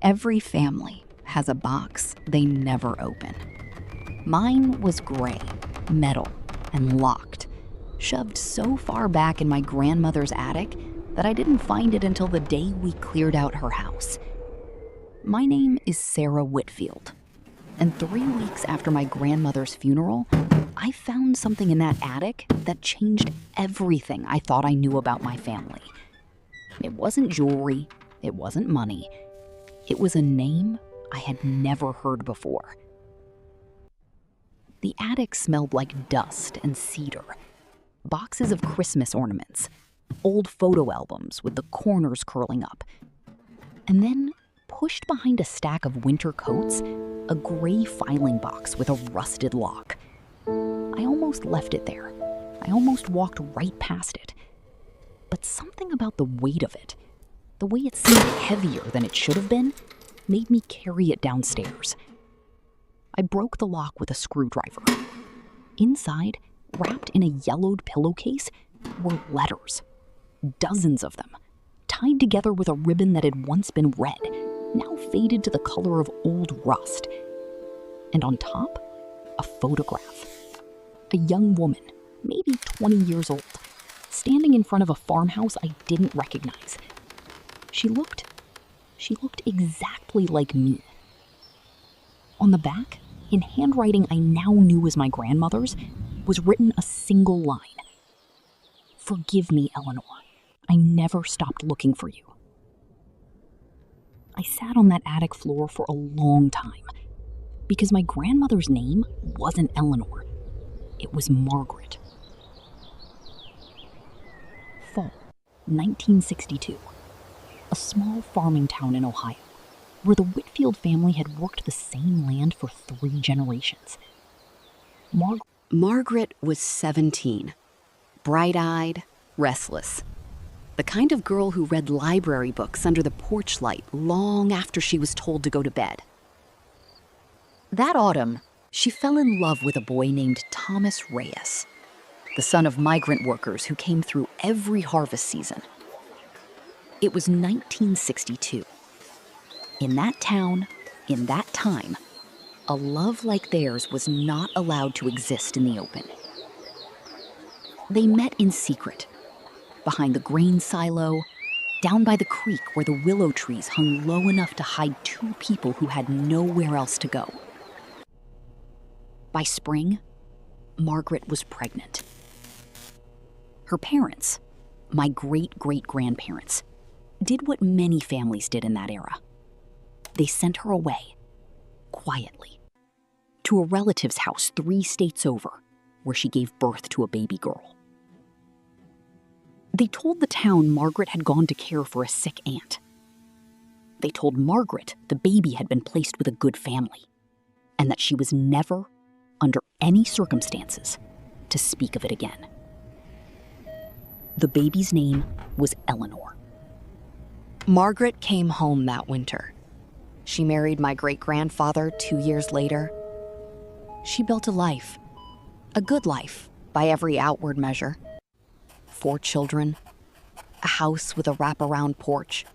Every family has a box they never open. Mine was gray, metal, and locked, shoved so far back in my grandmother's attic that I didn't find it until the day we cleared out her house. My name is Sarah Whitfield, and 3 weeks after my grandmother's funeral, I found something in that attic that changed everything I thought I knew about my family. It wasn't jewelry, it wasn't money. It was a name I had never heard before. The attic smelled like dust and cedar, boxes of Christmas ornaments, old photo albums with the corners curling up, and then, pushed behind a stack of winter coats, a gray filing box with a rusted lock. I almost left it there. I almost walked right past it. But something about the weight of it, the way it seemed heavier than it should have been, made me carry it downstairs. I broke the lock with a screwdriver. Inside, wrapped in a yellowed pillowcase, were letters. Dozens of them, tied together with a ribbon that had once been red, now faded to the color of old rust. And on top, a photograph. A young woman, maybe 20 years old, standing in front of a farmhouse I didn't recognize. She looked exactly like me. On the back, in handwriting I now knew was my grandmother's, was written a single line. "Forgive me, Eleanor. I never stopped looking for you." I sat on that attic floor for a long time, because my grandmother's name wasn't Eleanor. It was Margaret. Fall, 1962. A small farming town in Ohio, where the Whitfield family had worked the same land for 3 generations. Margaret was 17, bright-eyed, restless. The kind of girl who read library books under the porch light long after she was told to go to bed. That autumn, she fell in love with a boy named Thomas Reyes, the son of migrant workers who came through every harvest season. It was 1962. In that town, in that time, a love like theirs was not allowed to exist in the open. They met in secret, behind the grain silo, down by the creek where the willow trees hung low enough to hide 2 people who had nowhere else to go. By spring, Margaret was pregnant. Her parents, my great-great-grandparents, did what many families did in that era. They sent her away, quietly, to a relative's house 3 states over, where she gave birth to a baby girl. They told the town Margaret had gone to care for a sick aunt. They told Margaret the baby had been placed with a good family, and that she was never, under any circumstances, to speak of it again. The baby's name was Eleanor. Margaret came home that winter. She married my great-grandfather 2 years later. She built a life, a good life by every outward measure. 4 children, a house with a wraparound porch,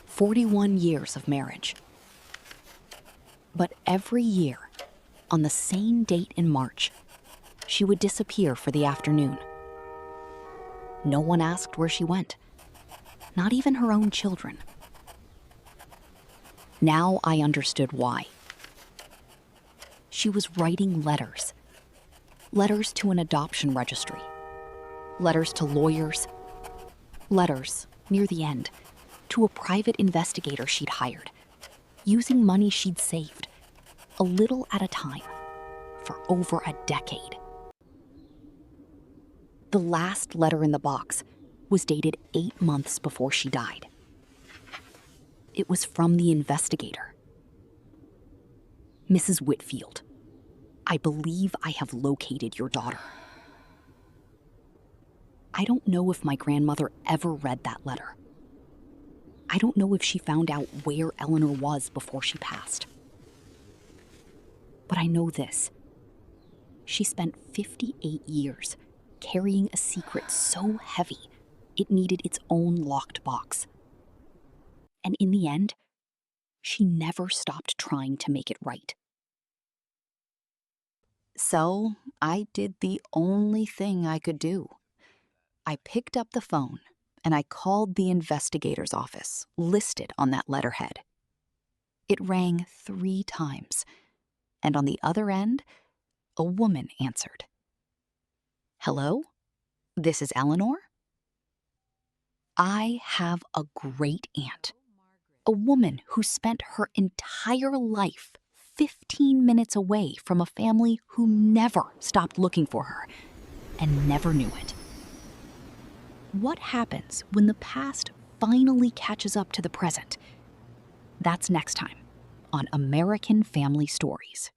41 years of marriage. But every year, on the same date in March, she would disappear for the afternoon. No one asked where she went, not even her own children. Now I understood why. She was writing letters. Letters to an adoption registry. Letters to lawyers. Letters, near the end, to a private investigator she'd hired, using money she'd saved, a little at a time, for over a decade. The last letter in the box was dated 8 months before she died. It was from the investigator. "Mrs. Whitfield, I believe I have located your daughter." I don't know if my grandmother ever read that letter. I don't know if she found out where Eleanor was before she passed. But I know this. She spent 58 years carrying a secret so heavy it needed its own locked box. And in the end, She never stopped trying to make it right. So I did the only thing I could do. I picked up the phone and I called the investigator's office listed on that letterhead. It rang 3 times, and on the other end, a woman answered. "Hello? This is Eleanor?" I have a great aunt, a woman who spent her entire life 15 minutes away from a family who never stopped looking for her and never knew it. What happens when the past finally catches up to the present? That's next time on American Family Stories.